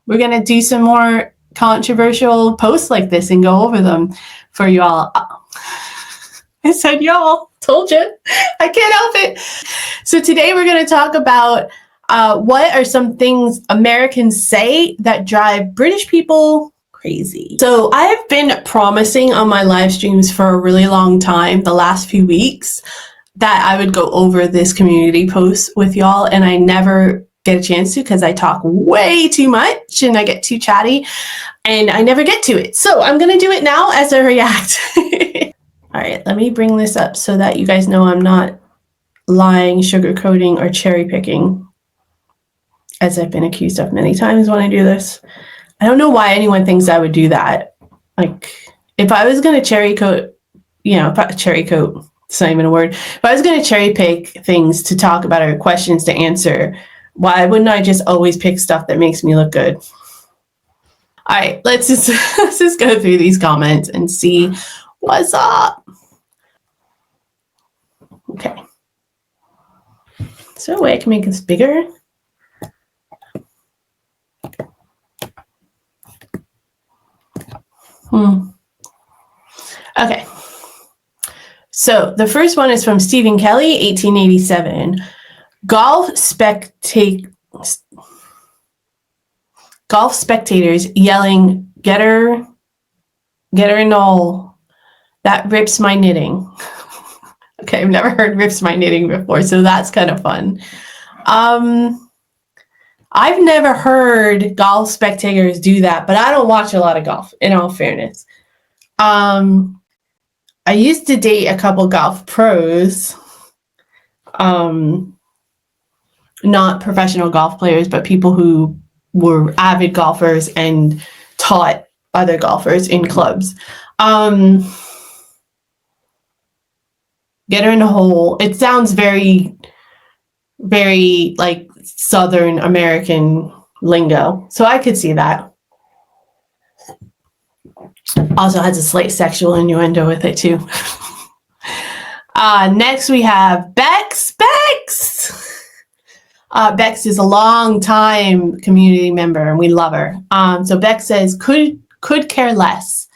we're going to do some more controversial posts like this and go over them for y'all. I said y'all, told you. I can't help it. So today we're going to talk about what are some things Americans say that drive British people crazy. So I have been promising on my live streams for a really long time, the last few weeks, that I would go over this community post with y'all, and I never get a chance to because I talk way too much and I get too chatty and I never get to it. So I'm going to do it now as I react. All right, let me bring this up so that you guys know I'm not lying, sugarcoating, or cherry picking, as I've been accused of many times when I do this. I don't know why anyone thinks I would do that. Like, if I was going to cherry coat, cherry coat, it's not even a word. If I was going to cherry pick things to talk about or questions to answer, why wouldn't I just always pick stuff that makes me look good? All right, let's just go through these comments and see what's up. Okay. Is there a way I can make this bigger? Okay. So the first one is from Stephen Kelly, 1887. Golf spectators yelling, "Get her null." That rips my knitting. Okay, I've never heard rips my knitting before, so that's kind of fun. I've never heard golf spectators do that, but I don't watch a lot of golf, in all fairness. I used to date a couple golf pros, not professional golf players, but people who were avid golfers and taught other golfers in clubs. Get her in a hole. It sounds very, very like Southern American lingo. So I could see that. Also has a slight sexual innuendo with it too. Next we have Bex. Bex is a long time community member and we love her. So Bex says, could care less.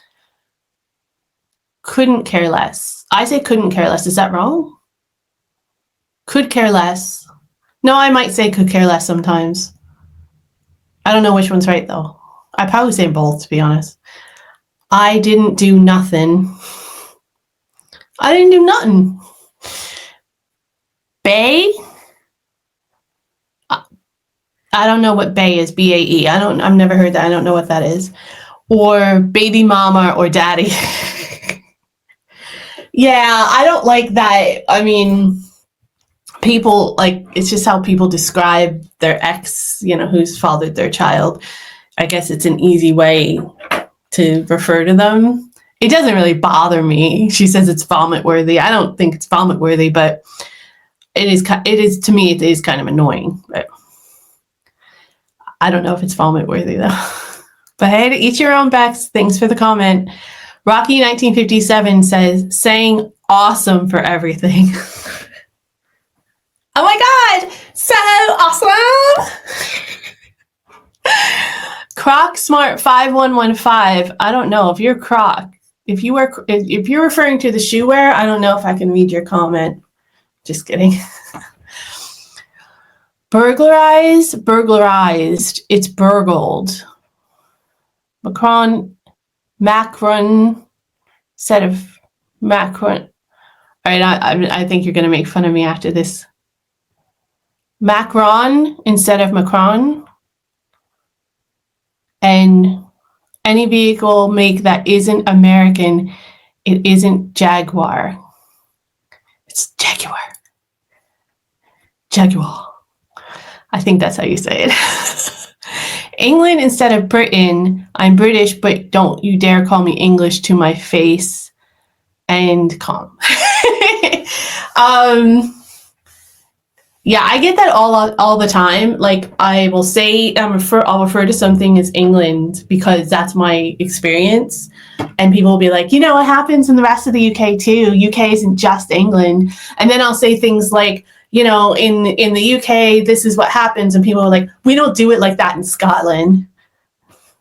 Couldn't care less. I say couldn't care less. Is that wrong? Could care less. No, I might say could care less sometimes. I don't know which one's right though. I probably say both, to be honest. I didn't do nothing. I didn't do nothing. Bae? I don't know what bae is. B-A-E. I've never heard that. I don't know what that is. Or baby mama or daddy. Yeah, I don't like that. I mean, people, like, it's just how people describe their ex, who's fathered their child. I guess it's an easy way to refer to them. It doesn't really bother me. She says it's vomit worthy. I don't think it's vomit worthy, but it is to me, it is kind of annoying. But I don't know if it's vomit worthy though. But hey, to each your own, Bex. Thanks for the comment. Rocky 1957 says, saying awesome for everything. Oh my God, so awesome. Croc Smart 5115. I don't know if you're Croc. If you're referring to the shoe wear, I don't know if I can read your comment. Just kidding. Burglarized. It's burgled. Macron instead of Macron. All right, I think you're going to make fun of me after this. Macron instead of Macron. And any vehicle make that isn't American, it isn't Jaguar. It's Jaguar. I think that's how you say it. England instead of Britain. I'm British, but don't you dare call me English to my face. And calm. Yeah, I get that all the time. Like, I will say, I'll refer to something as England because that's my experience. And people will be like, it happens in the rest of the UK too. UK isn't just England. And then I'll say things like, in the UK, this is what happens. And people are like, we don't do it like that in Scotland.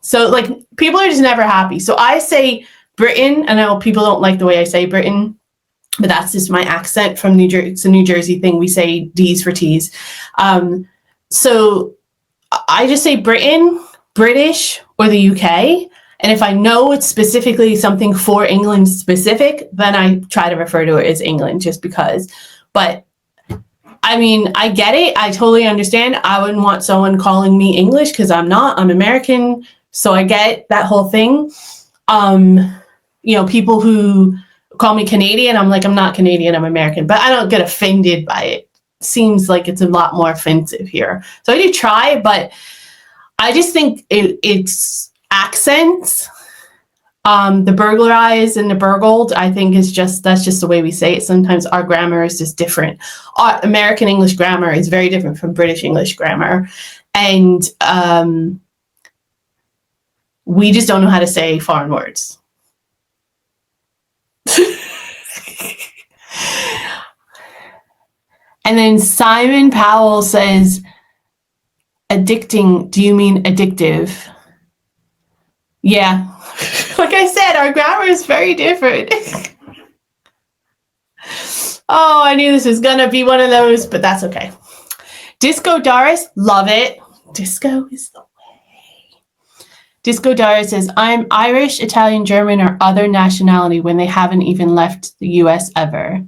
So like people are just never happy. So I say Britain. I know people don't like the way I say Britain, but that's just my accent from New Jersey. It's a New Jersey thing. We say D's for T's. So I just say Britain, British, or the UK. And if I know it's specifically something for England specific, then I try to refer to it as England just because. But I mean, I get it. I totally understand. I wouldn't want someone calling me English because I'm not. I'm American. So I get that whole thing. People who call me Canadian, I'm like, I'm not Canadian, I'm American. But I don't get offended by it. Seems like it's a lot more offensive here. So I do try, but I just think it's accents. The burglarized and the burgled, I think that's just the way we say it. Sometimes our grammar is just different. Our American English grammar is very different from British English grammar. And we just don't know how to say foreign words. And then Simon Powell says, addicting, do you mean addictive? Yeah. Like I said, our grammar is very different. Oh, I knew this was going to be one of those, but that's okay. Disco Doris, love it. Disco is the way. Disco Doris says, I'm Irish, Italian, German, or other nationality when they haven't even left the US ever.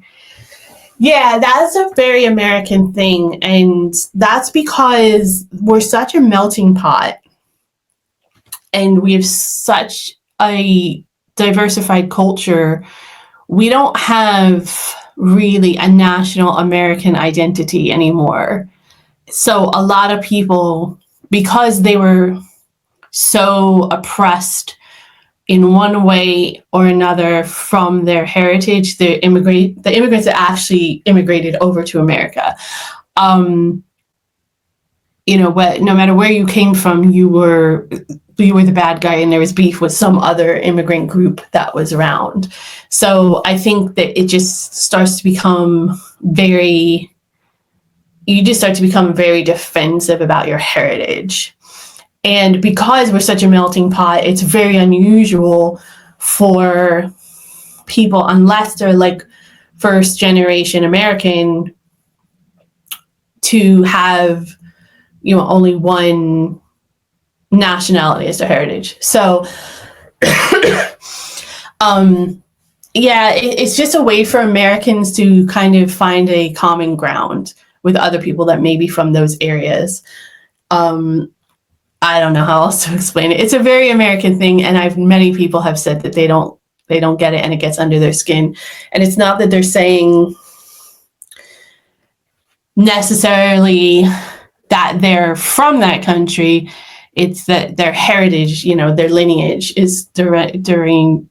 Yeah, that's a very American thing. And that's because we're such a melting pot. And we have such a diversified culture. We don't have really a national American identity anymore. So a lot of people, because they were so oppressed in one way or another from their heritage, the immigrants that actually immigrated over to America, but no matter where you came from, you were the bad guy, and there was beef with some other immigrant group that was around. So I think that it just starts to become very defensive about your heritage. And because we're such a melting pot, it's very unusual for people, unless they're like first generation American, to have, only one nationality as their heritage. So, it's just a way for Americans to kind of find a common ground with other people that may be from those areas. I don't know how else to explain it. It's a very American thing, and many people have said that they don't get it, and it gets under their skin. And it's not that they're saying necessarily that they're from that country. It's that their heritage, their lineage is deranged.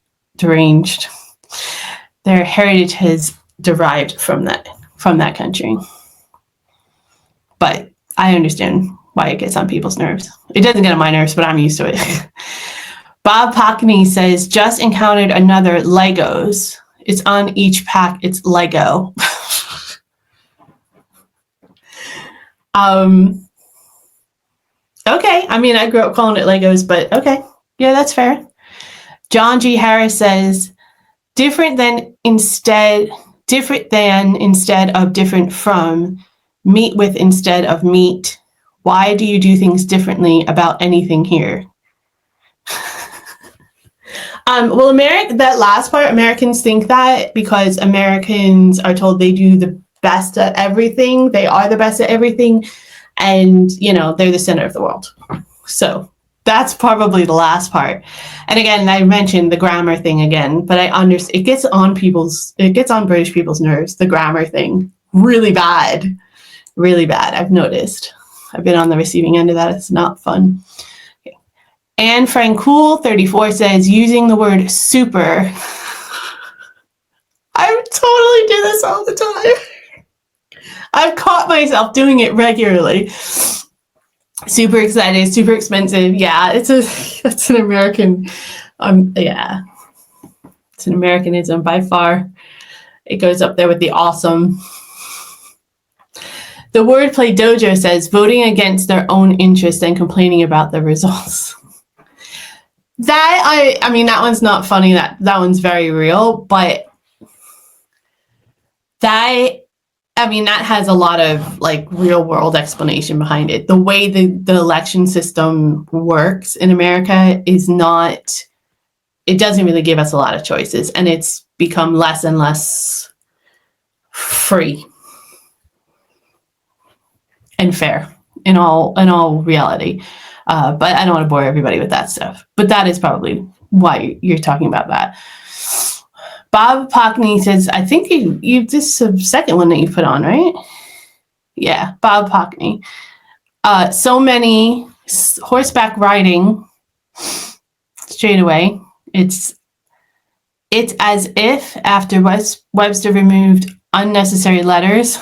Their heritage has derived from that country. But I understand why it gets on people's nerves. It doesn't get on my nerves, but I'm used to it. Bob Pockney says, just encountered another Legos. It's on each pack. It's Lego. Okay. I mean, I grew up calling it Legos, but okay. Yeah, that's fair. John G. Harris says, different than instead of different from, meet with instead of meet. Why do you do things differently about anything here? Well, that last part, Americans think that because Americans are told they do the best at everything. They are the best at everything. And, they're the center of the world. So that's probably the last part. And again, I mentioned the grammar thing again, but I understand it gets on British people's nerves, the grammar thing. Really bad. Really bad. I've noticed. I've been on the receiving end of that. It's not fun. Okay. Anne Francoul 34 says, using the word super. I totally do this all the time. I've caught myself doing it regularly. Super excited, super expensive. Yeah, it's an American, yeah. It's an Americanism by far. It goes up there with the awesome. The Wordplay Dojo says, voting against their own interest and complaining about the results. I mean, that one's not funny. That one's very real, but that has a lot of like real world explanation behind it. The way the election system works in America is not, it doesn't really give us a lot of choices, and it's become less and less free and fair in all reality. But I don't want to bore everybody with that stuff. But that is probably why you're talking about that. Bob Pockney says, I think you this is the second one that you put on, right? Yeah, Bob Pockney. So many horseback riding straight away. It's as if after Webster removed unnecessary letters,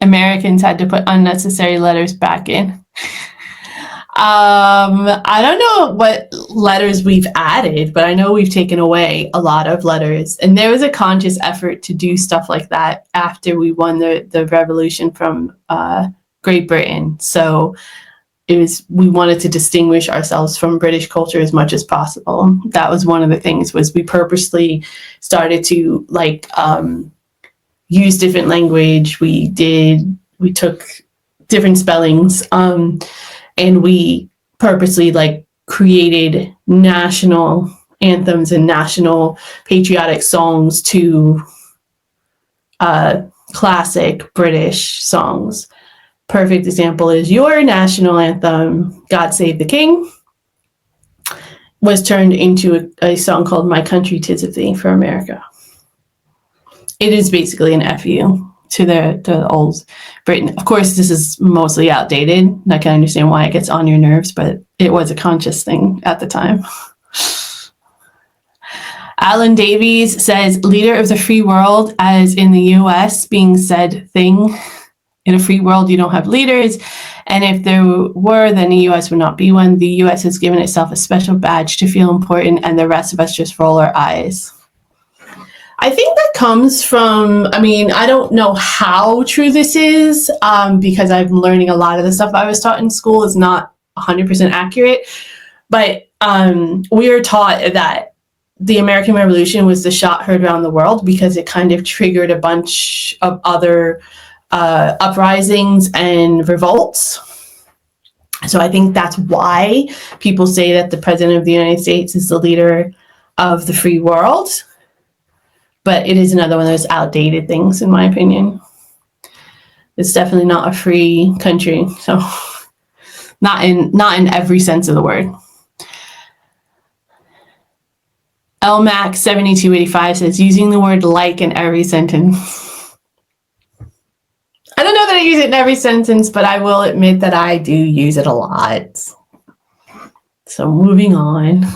Americans had to put unnecessary letters back in. I don't know what letters we've added, but I know we've taken away a lot of letters. And there was a conscious effort to do stuff like that after we won the revolution from Great Britain. So we wanted to distinguish ourselves from British culture as much as possible. That was one of the things, was we purposely started to use different language. We took different spellings, and we purposely created national anthems and national patriotic songs to classic British songs. Perfect example is your national anthem, God Save the King, was turned into a song called My Country 'Tis of Thee for America. It is basically an FU to the old Britain. Of course, this is mostly outdated. I can understand why it gets on your nerves, but it was a conscious thing at the time. Alan Davies says, leader of the free world, as in the US being said thing. In a free world, you don't have leaders. And if there were, then the US would not be one. The US has given itself a special badge to feel important, and the rest of us just roll our eyes. I think that comes from, I don't know how true this is, because I'm learning a lot of the stuff I was taught in school is not 100% accurate. But we are taught that the American Revolution was the shot heard around the world because it kind of triggered a bunch of other uprisings and revolts. So I think that's why people say that the President of the United States is the leader of the free world. But it is another one of those outdated things, in my opinion. It's definitely not a free country, so not in every sense of the word. LMAC 7285 says, using the word like in every sentence. I don't know that I use it in every sentence, but I will admit that I do use it a lot. So moving on.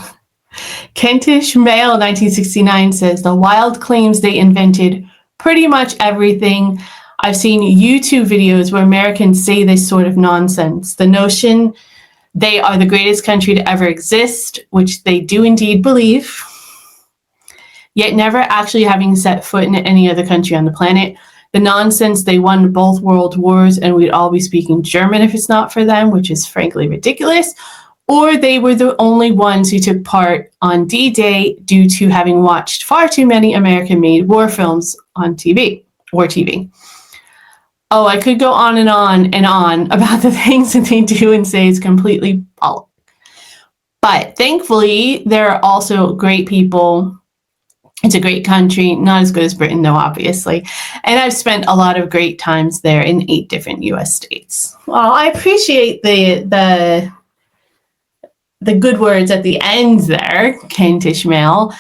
Kentish Mail 1969 says, the wild claims they invented pretty much everything. I've seen YouTube videos where Americans say this sort of nonsense. The notion they are the greatest country to ever exist, which they do indeed believe, yet never actually having set foot in any other country on the planet. The nonsense they won both world wars and we'd all be speaking German if it's not for them, which is frankly ridiculous. Or they were the only ones who took part on D-Day due to having watched far too many American-made war films on TV. Oh, I could go on and on and on about the things that they do and say is completely false. But thankfully, there are also great people. It's a great country, not as good as Britain, though, obviously. And I've spent a lot of great times there in 8 different U.S. states. Well, I appreciate the good words at the end there, Kentish Mail.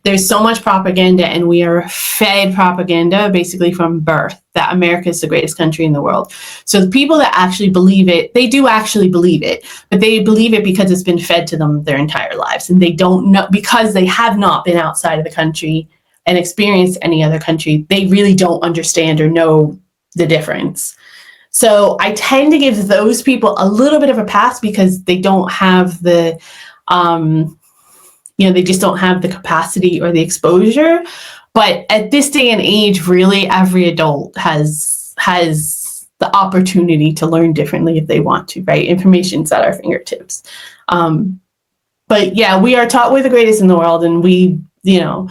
There's so much propaganda, and we are fed propaganda basically from birth that America is the greatest country in the world. So the people that actually believe it, they do actually believe it, but they believe it because it's been fed to them their entire lives, and they don't know, because they have not been outside of the country and experienced any other country, they really don't understand or know the difference. So I tend to give those people a little bit of a pass because they don't have the, they just don't have the capacity or the exposure. But at this day and age, really every adult has the opportunity to learn differently if they want to, right? Information's at our fingertips. But yeah, we are taught we're the greatest in the world, and we, you know,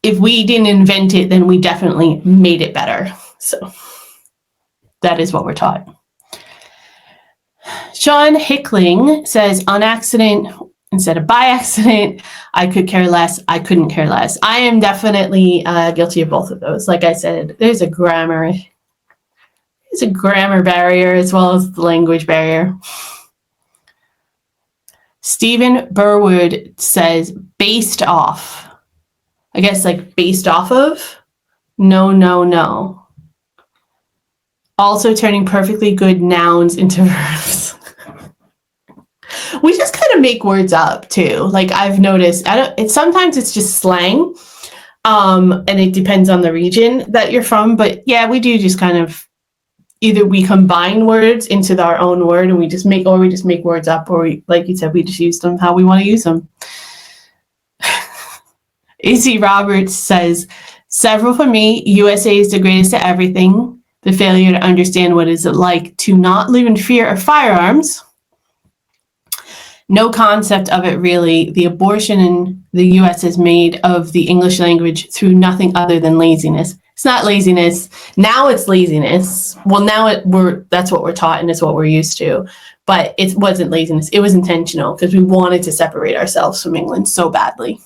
if we didn't invent it, then we definitely made it better. So that is what we're taught. Sean Hickling says, on accident instead of by accident. I could care less. I couldn't care less. I am definitely guilty of both of those. Like I said, there's a grammar barrier as well as the language barrier. Stephen Burwood says, based off. I guess like based off of. No. Also turning perfectly good nouns into verbs. We just kind of make words up too. Like I've noticed, sometimes it's just slang, and it depends on the region that you're from. But yeah, we do just kind of either we combine words into our own word, and we just make words up, or we, like you said, we just use them how we want to use them. AC Roberts says, several for me. USA is the greatest at everything. The failure to understand what is it like to not live in fear of firearms. No concept of it, really. The abortion in the U.S. is made of the English language through nothing other than laziness. It's not laziness. Now it's laziness. Well, now that's what we're taught and it's what we're used to. But it wasn't laziness. It was intentional because we wanted to separate ourselves from England so badly.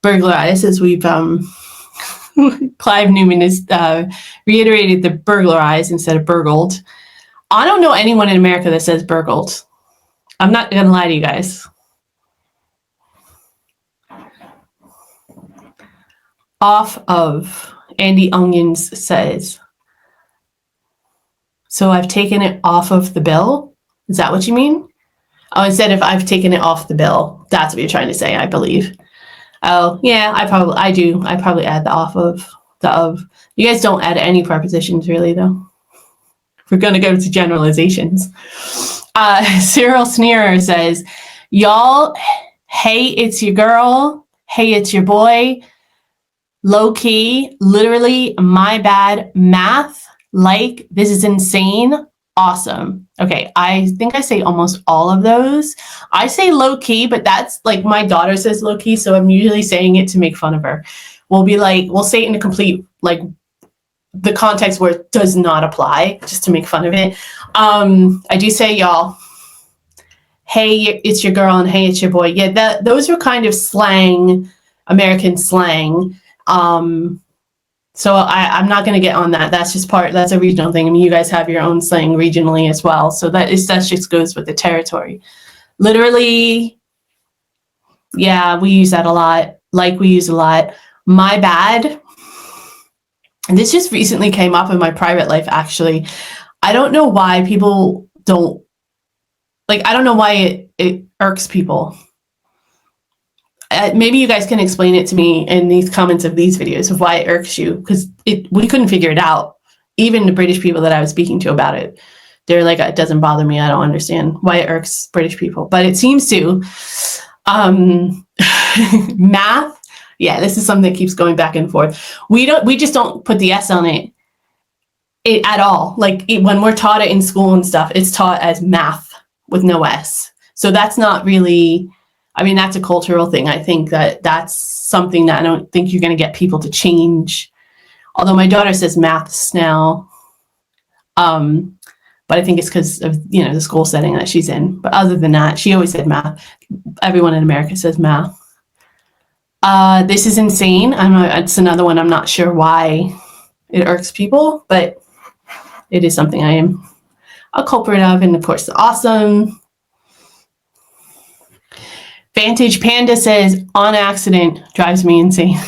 Burglarize, as we've Clive Newman has reiterated the burglarize instead of burgled. I don't know anyone in America that says burgled. I'm not going to lie to you guys. Off of, Andy Onions says. So I've taken it off of the bill? Is that what you mean? Oh, instead of I've taken it off the bill. That's what you're trying to say, I believe. Oh, yeah, I do. I probably add the off of, the of. You guys don't add any prepositions really, though. We're going to go to generalizations. Cyril Sneerer says, y'all, hey, it's your girl. Hey, it's your boy. Low key, literally, my bad. Math, like, this is insane. Awesome. Okay, I think I say almost all of those. I say low key, but that's like my daughter says low key, so I'm usually saying it to make fun of her. We'll say it in a complete, like, the context where it does not apply, just to make fun of it. I do say y'all, hey, it's your girl, and hey, it's your boy. Yeah, those are kind of slang, American slang. So I'm not going to get on that. That's a regional thing. I mean, you guys have your own slang regionally as well. So that just goes with the territory. Literally, yeah, we use that a lot. Like, we use a lot. My bad. And this just recently came up in my private life, actually. I don't know why people don't, like, I don't know why it irks people. Maybe you guys can explain it to me in these comments of these videos of why it irks you, because we couldn't figure it out. Even the British people that I was speaking to about it, they're like, it doesn't bother me. I don't understand why it irks British people, but it seems to. Math. Yeah, this is something that keeps going back and forth. We just don't put the S on it at all. Like when we're taught it in school and stuff, it's taught as math with no S. So that's not really, I mean, that's a cultural thing. I think that's something that I don't think you're going to get people to change. Although my daughter says maths now. But I think it's because of, the school setting that she's in. But other than that, she always said math. Everyone in America says math. This is insane. It's another one. I'm not sure why it irks people, but it is something I am a culprit of. And of course, awesome. Vantage Panda says, on accident drives me insane.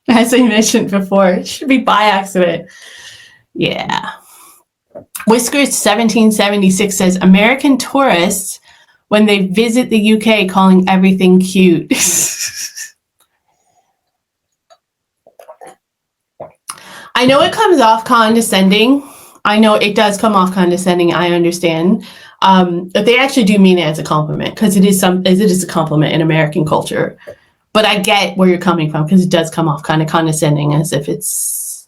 As I mentioned before, it should be by accident. Yeah. Whiskers 1776 says, American tourists, when they visit the UK, calling everything cute. I know it comes off condescending. I know it does come off condescending. I understand. But they actually do mean it as a compliment, because it is a compliment in American culture. But I get where you're coming from, because it does come off kind of condescending, as if it's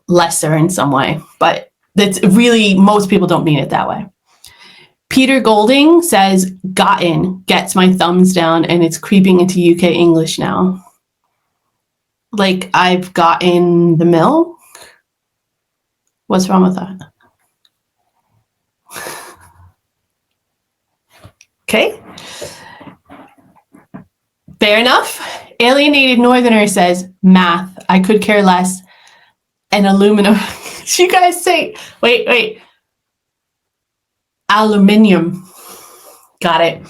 lesser in some way. But That's really, most people don't mean it that way. Peter Golding says, gotten gets my thumbs down, and it's creeping into UK English now. Like, I've gotten the milk? What's wrong with that? Okay. Fair enough. Alienated Northerner says, math. I could care less. And aluminum. You guys say, wait. Aluminium. Got it.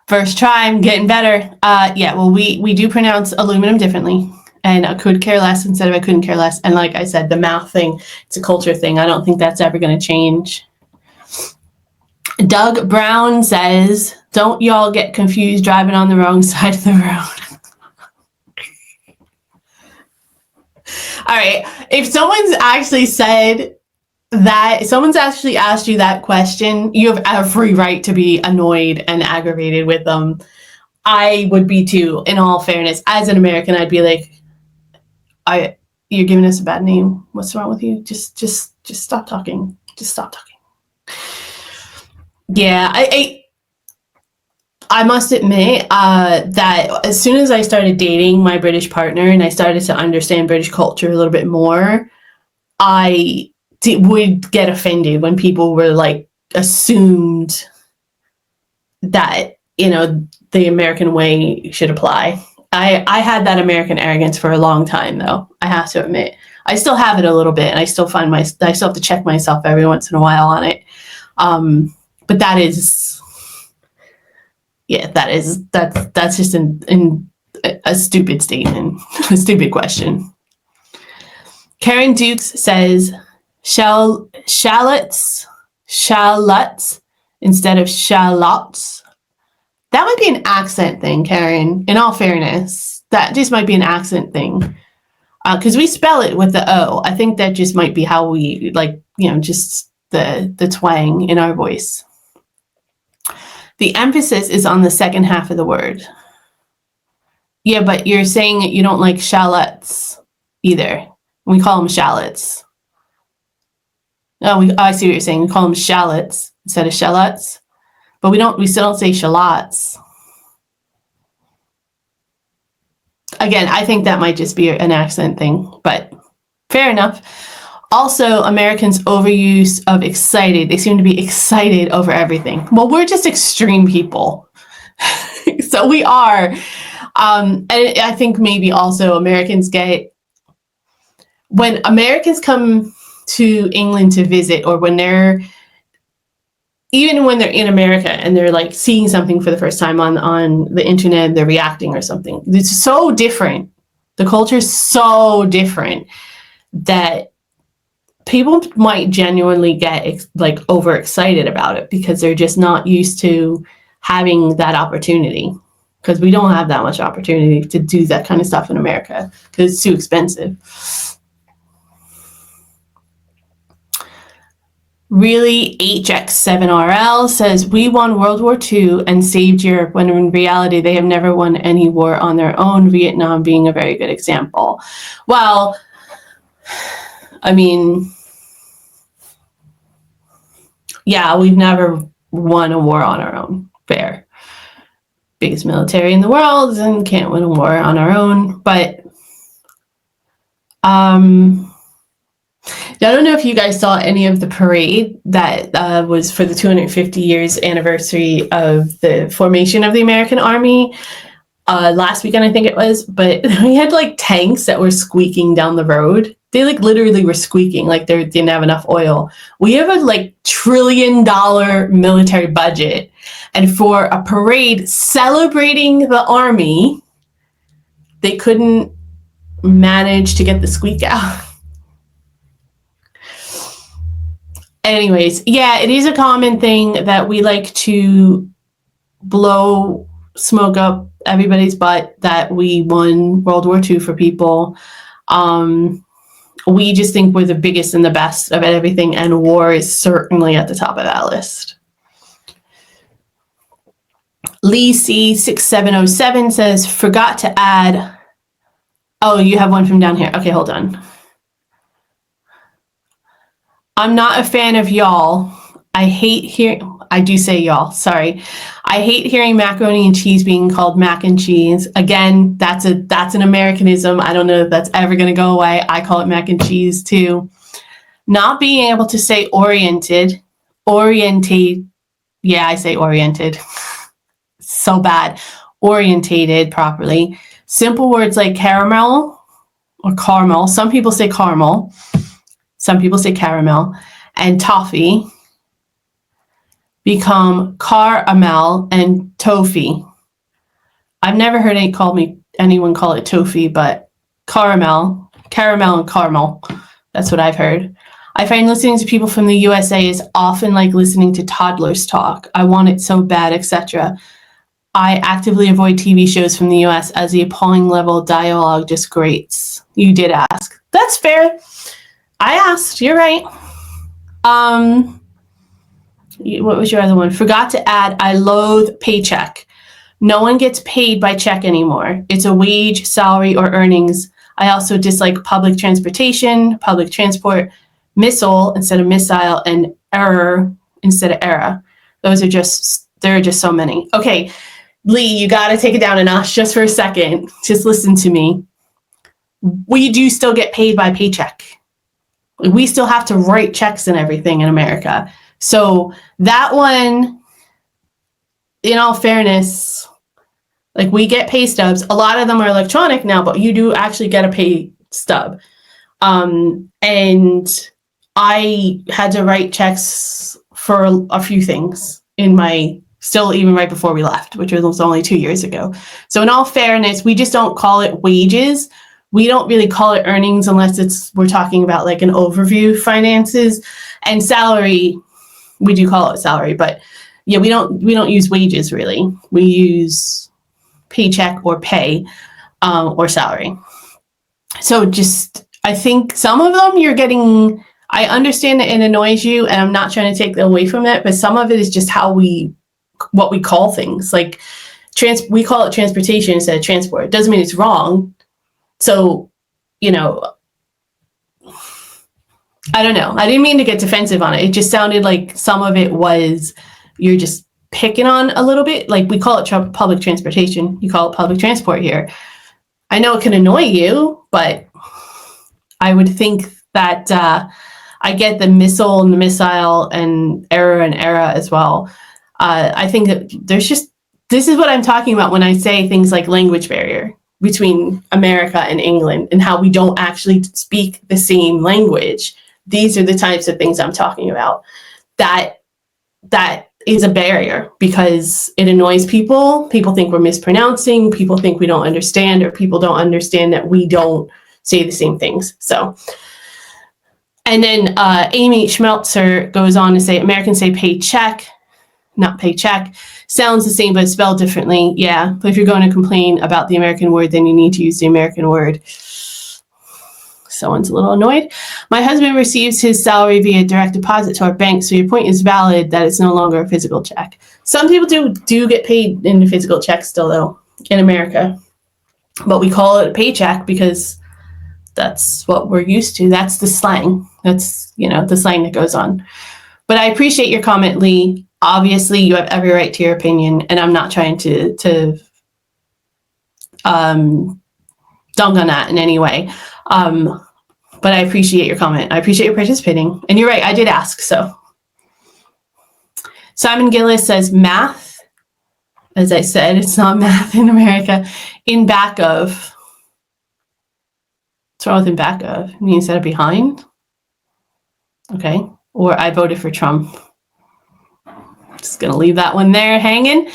First try, I'm getting better. Yeah, well, we do pronounce aluminum differently. And I could care less instead of I couldn't care less. And like I said, the math thing, it's a culture thing. I don't think that's ever going to change. Doug Brown says, don't y'all get confused driving on the wrong side of the road. All right. If someone's actually said that, someone's actually asked you that question, you have every right to be annoyed and aggravated with them. I would be too, in all fairness. As an American, I'd be like, you're giving us a bad name. What's wrong with you? Just stop talking. Just stop talking. Yeah, I must admit that as soon as I started dating my British partner and I started to understand British culture a little bit more, I would get offended when people were like assumed that, you know, the American way should apply. I had that American arrogance for a long time, though. I have to admit, I still have it a little bit, and I still have to check myself every once in a while on it. But that is, yeah, that's just a stupid statement, a stupid question. Karen Dukes says, shallots instead of shallots. That might be an accent thing, Karen. In all fairness, that just might be an accent thing. Because we spell it with the O. I think that just might be how we, like, you know, just the twang in our voice. The emphasis is on the second half of the word. Yeah, but you're saying you don't like shallots either. We call them shallots. Oh, I see what you're saying. We call them shallots instead of shallots. But we still don't say shallots. Again, I think that might just be an accent thing, but fair enough. Also, Americans' overuse of excited. They seem to be excited over everything. Well, we're just extreme people. So we are. And I think maybe also Americans when Americans come to England to visit, or even when they're in America and they're like seeing something for the first time on the internet, they're reacting or something. It's so different. The culture is so different that people might genuinely get like overexcited about it because they're just not used to having that opportunity. Because we don't have that much opportunity to do that kind of stuff in America because it's too expensive. Really, HX7RL says, we won World War II and saved Europe, when in reality they have never won any war on their own, Vietnam being a very good example. Well, I mean, yeah, we've never won a war on our own. Fair. Biggest military in the world and can't win a war on our own. But I don't know if you guys saw any of the parade that was for the 250 years anniversary of the formation of the American Army last weekend, I think it was. But we had like tanks that were squeaking down the road. They like literally were squeaking, like they didn't have enough oil. We have a like $1 trillion military budget. And for a parade celebrating the army, they couldn't manage to get the squeak out. Anyways, yeah, it is a common thing that we like to blow smoke up everybody's butt that we won World War II for people. We just think we're the biggest and the best of everything, and war is certainly at the top of that list. Lee C6707 says, forgot to add. Oh, you have one from down here. Okay, hold on. I'm not a fan of y'all. I do say y'all, sorry. I hate hearing macaroni and cheese being called mac and cheese. Again, that's an Americanism. I don't know if that's ever going to go away. I call it mac and cheese too. Not being able to say oriented, orientate. Yeah, I say oriented. So bad. Orientated properly. Simple words like caramel or caramel. Some people say caramel. Some people say caramel. And toffee become caramel and toffee. I've never heard anyone call it toffee, but caramel and caramel. That's what I've heard. I find listening to people from the USA is often like listening to toddlers talk. I want it so bad, etc. I actively avoid TV shows from the US as the appalling level of dialogue just grates. You did ask. That's fair. I asked. You're right. What was your other one? Forgot to add, I loathe paycheck. No one gets paid by check anymore. It's a wage, salary, or earnings. I also dislike public transportation, public transport, missile instead of missile, and error instead of era. There are just so many. Okay, Lee, you got to take it down a notch just for a second. Just listen to me. We do still get paid by paycheck. We still have to write checks and everything in America. So that one, in all fairness, like we get pay stubs. A lot of them are electronic now, but you do actually get a pay stub. And I had to write checks for a few things even right before we left, which was only 2 years ago. So in all fairness, we just don't call it wages. We don't really call it earnings unless we're talking about like an overview finances. And salary, we do call it salary, but yeah, we don't use wages really. We use paycheck or pay or salary. So I think some of them you're getting, I understand that it annoys you and I'm not trying to take away from it, but some of it is just what we call things. Like we call it transportation instead of transport. It doesn't mean it's wrong. So, I don't know. I didn't mean to get defensive on it. It just sounded like some of it was you're just picking on a little bit. Like we call it public transportation. You call it public transport here. I know it can annoy you, but I would think that I get the missile and the missile and error and era as well. I think that this is what I'm talking about when I say things like language barrier between America and England and how we don't actually speak the same language. These are the types of things I'm talking about. That is a barrier because it annoys people. People think we're mispronouncing. People think we don't understand, or people don't understand that we don't say the same things. So, and then Amy Schmeltzer goes on to say, Americans say paycheck, not paycheck. Sounds the same, but spelled differently. Yeah, but if you're going to complain about the American word, then you need to use the American word. Someone's a little annoyed. My husband receives his salary via direct deposit to our bank, so your point is valid that it's no longer a physical check. Some people do get paid in a physical check still, though, in America. But we call it a paycheck because that's what we're used to. That's the slang. That's, the slang that goes on. But I appreciate your comment, Lee. Obviously, you have every right to your opinion, and I'm not trying to dunk on that in any way. But I appreciate your comment. I appreciate you participating. And you're right, I did ask, so. Simon Gillis says math. As I said, it's not math in America. In back of. What's wrong with in back of? You mean instead of behind? Okay. Or I voted for Trump. Just going to leave that one there hanging.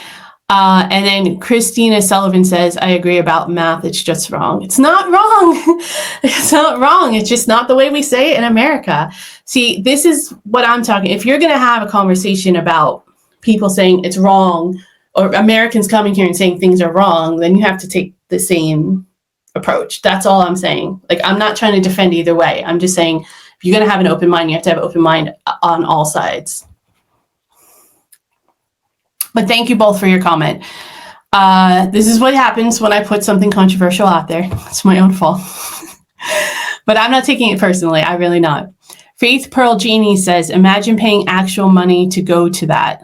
And then Christina Sullivan says, I agree about math. It's just wrong. It's not wrong. It's not wrong. It's just not the way we say it in America. See, this is what I'm talking. If you're going to have a conversation about people saying it's wrong or Americans coming here and saying things are wrong, then you have to take the same approach. That's all I'm saying. Like, I'm not trying to defend either way. I'm just saying if you're going to have an open mind, you have to have an open mind on all sides. But thank you both for your comment. This is what happens when I put something controversial out there. It's my own fault. But I'm not taking it personally. I'm really not. Faith Pearl Genie says, imagine paying actual money to go to that.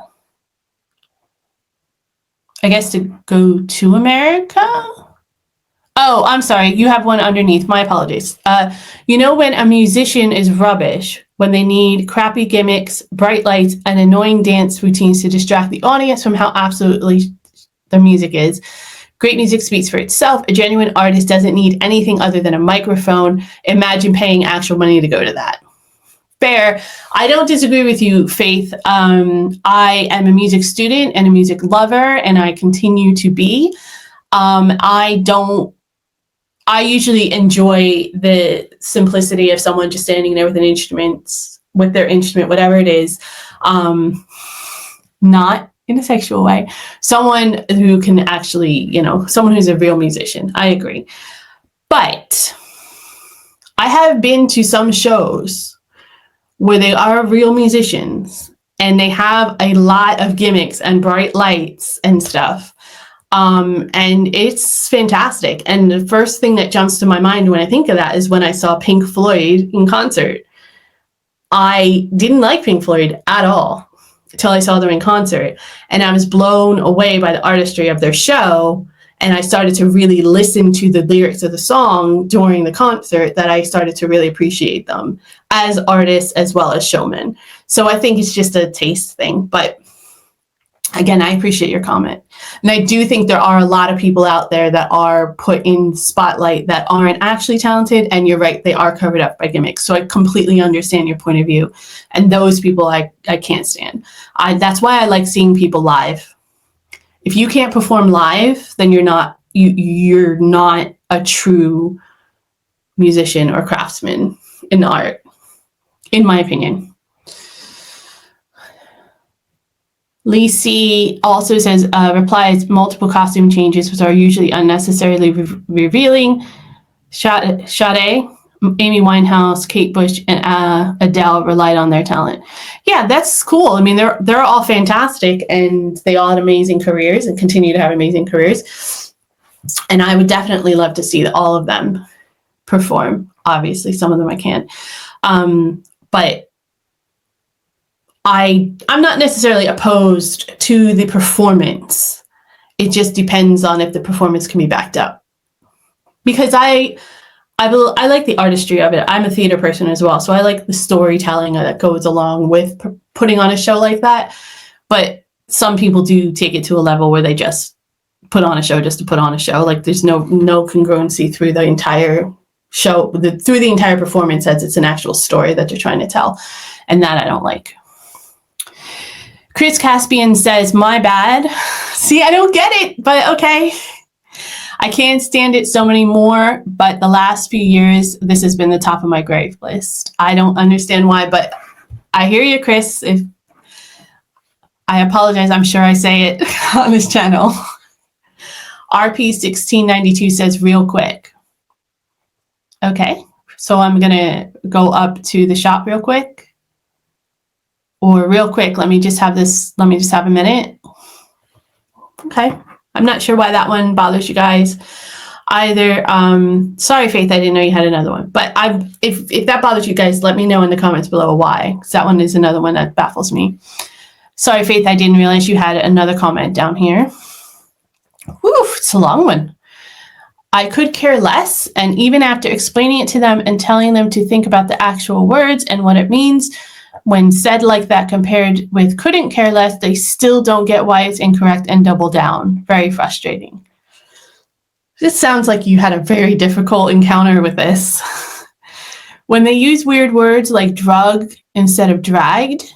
I guess to go to America? Oh, I'm sorry. You have one underneath. My apologies. You know when a musician is rubbish, when they need crappy gimmicks, bright lights, and annoying dance routines to distract the audience from how absolutely the music is. Great music speaks for itself. A genuine artist doesn't need anything other than a microphone. Imagine paying actual money to go to that. Fair. I don't disagree with you, Faith. I am a music student and a music lover, and I continue to be. I usually enjoy the simplicity of someone just standing there with their instrument, whatever it is, not in a sexual way. Someone who can actually, someone who's a real musician. I agree. But I have been to some shows where they are real musicians and they have a lot of gimmicks and bright lights and stuff. And it's fantastic. And the first thing that jumps to my mind when I think of that is when I saw Pink Floyd in concert. I didn't like Pink Floyd at all until I saw them in concert. And I was blown away by the artistry of their show. And I started to really listen to the lyrics of the song during the concert, that I started to really appreciate them as artists as well as showmen. So I think it's just a taste thing. But again, I appreciate your comment. And I do think there are a lot of people out there that are put in spotlight that aren't actually talented. And you're right, they are covered up by gimmicks. So I completely understand your point of view. And those people I can't stand. That's why I like seeing people live. If you can't perform live, then you're not a true musician or craftsman in art, in my opinion. Lee C also says, replies, multiple costume changes, which are usually unnecessarily revealing. Sade, Amy Winehouse, Kate Bush, and Adele relied on their talent. Yeah, that's cool. I mean, they're all fantastic, and they all had amazing careers and continue to have amazing careers. And I would definitely love to see all of them perform. Obviously, some of them I can't. But I'm not necessarily opposed to the performance. It just depends on if the performance can be backed up. Because I like the artistry of it. I'm a theater person as well, so I like the storytelling that goes along with putting on a show like that. But some people do take it to a level where they just put on a show just to put on a show. Like there's no congruency through the entire show, through the entire performance, as it's an actual story that they're trying to tell, and that I don't like. Chris Caspian says, my bad. See, I don't get it, but okay. I can't stand it so many more, but the last few years, this has been the top of my grave list. I don't understand why, but I hear you, Chris. If I apologize, I'm sure I say it on this channel. RP1692 says, real quick. Okay, so I'm going to go up to the shop real quick. Or real quick, let me just have a minute. Okay. I'm not sure why that one bothers you guys either. Sorry, Faith, I didn't know you had another one. But if that bothers you guys, let me know in the comments below why. Because that one is another one that baffles me. Sorry, Faith, I didn't realize you had another comment down here. Whew, it's a long one. I could care less, and even after explaining it to them and telling them to think about the actual words and what it means, when said like that compared with couldn't care less, they still don't get why it's incorrect and double down. Very frustrating. This sounds like you had a very difficult encounter with this. When they use weird words like drug instead of dragged.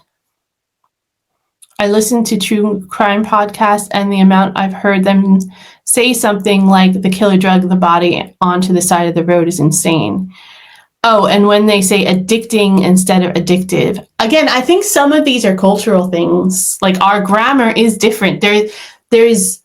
I listen to true crime podcasts, and the amount I've heard them say something like the killer drug the body onto the side of the road is insane. Oh, and when they say addicting instead of addictive. Again, I think some of these are cultural things. Like our grammar is different. This is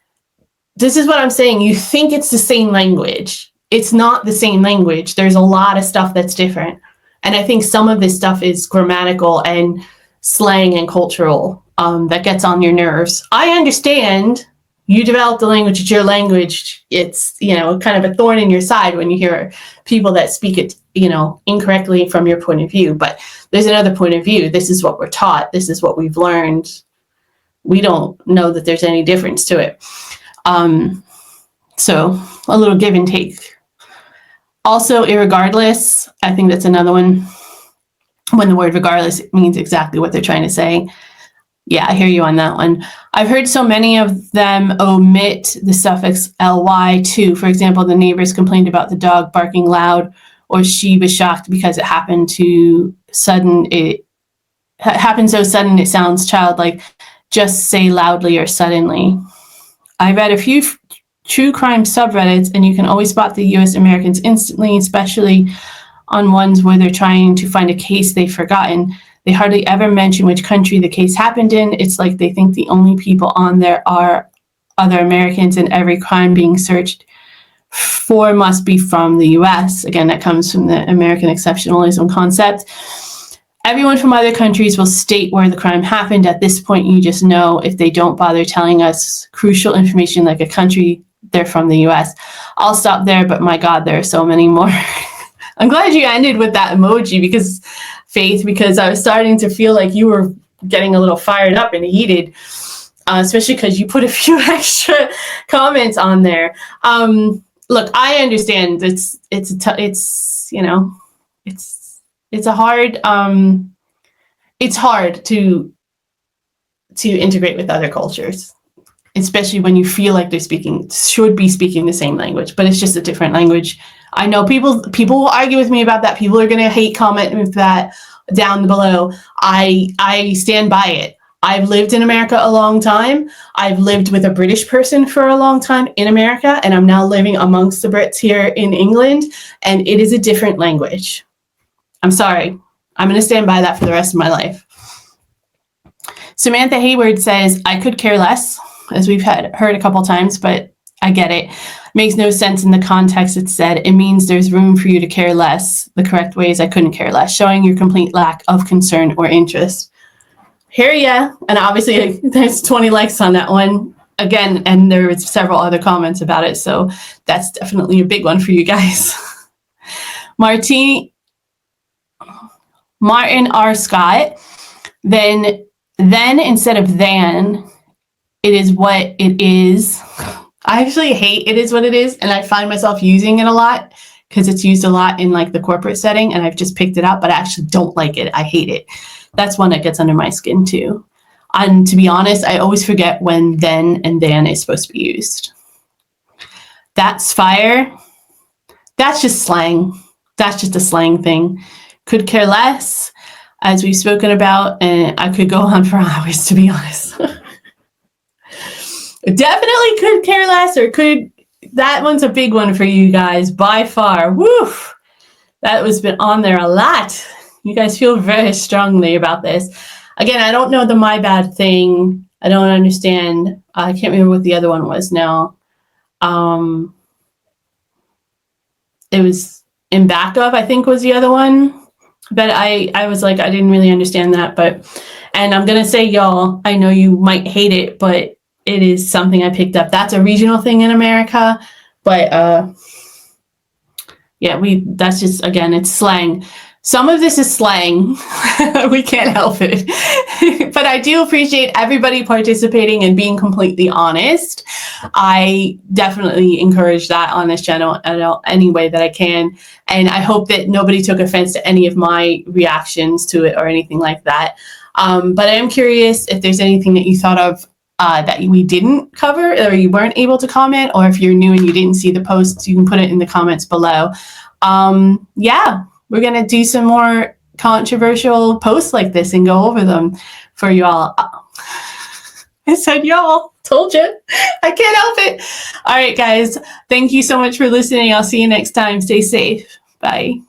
what I'm saying. You think it's the same language. It's not the same language. There's a lot of stuff that's different. And I think some of this stuff is grammatical and slang and cultural that gets on your nerves. I understand. You develop the language, it's your language. It's, kind of a thorn in your side when you hear people that speak it incorrectly from your point of view, but there's another point of view. This is what we're taught. This is what we've learned. We don't know that there's any difference to it. So a little give and take. Also, irregardless, I think that's another one. When the word regardless means exactly what they're trying to say. Yeah, I hear you on that one. I've heard so many of them omit the suffix ly too. For example, the neighbors complained about the dog barking loud, or she was shocked because it happened so sudden it sounds childlike. Just say loudly or suddenly. I read a few true crime subreddits, and you can always spot the US Americans instantly, especially on ones where they're trying to find a case they've forgotten. They hardly ever mention which country the case happened in. It's like they think the only people on there are other Americans, and every crime being searched for must be from the US. Again, that comes from the American exceptionalism concept. Everyone from other countries will state where the crime happened. At this point, you just know if they don't bother telling us crucial information like a country, they're from the US. I'll stop there, but my God, there are so many more. I'm glad you ended with that emoji, Faith, because I was starting to feel like you were getting a little fired up and heated, especially because you put a few extra comments on there. Look, I understand it's hard to integrate with other cultures, especially when you feel like they should be speaking the same language, but it's just a different language. I know people will argue with me about that. People are going to hate comment with that down below. I stand by it. I've lived in America a long time. I've lived with a British person for a long time in America, and I'm now living amongst the Brits here in England, and it is a different language. I'm sorry. I'm going to stand by that for the rest of my life. Samantha Hayward says, I could care less, as we've heard a couple times, but I get it. Makes no sense in the context it's said. It means there's room for you to care less. The correct way is I couldn't care less, showing your complete lack of concern or interest. Hear ya. And obviously there's 20 likes on that one. Again, and there was several other comments about it, so that's definitely a big one for you guys. Martin R. Scott, then instead of than, it is what it is. I actually hate it is what it is, and I find myself using it a lot because it's used a lot in like the corporate setting, and I've just picked it up, but I actually don't like it. I hate it. That's one that gets under my skin too. And to be honest, I always forget when then and than is supposed to be used. That's fire. That's just slang. That's just a slang thing. Could care less, as we've spoken about, and I could go on for hours, to be honest. Definitely could care less, or that one's a big one for you guys by far. Woof. That was been on there a lot. You guys feel very strongly about this. Again, I don't know the my bad thing. I don't understand. I can't remember what the other one was now. It was in back of, I think, was the other one. But I was like, I didn't really understand that. And I'm going to say, y'all, I know you might hate it, but it is something I picked up. That's a regional thing in America. But yeah, that's just, again, it's slang. Some of this is slang. We can't help it. But I do appreciate everybody participating and being completely honest. I definitely encourage that on this channel any way that I can. And I hope that nobody took offense to any of my reactions to it or anything like that. But I am curious if there's anything that you thought of that we didn't cover, or you weren't able to comment, or if you're new and you didn't see the posts, you can put it in the comments below. Yeah, we're going to do some more controversial posts like this and go over them for y'all. I said y'all, told you. I can't help it. All right, guys. Thank you so much for listening. I'll see you next time. Stay safe. Bye.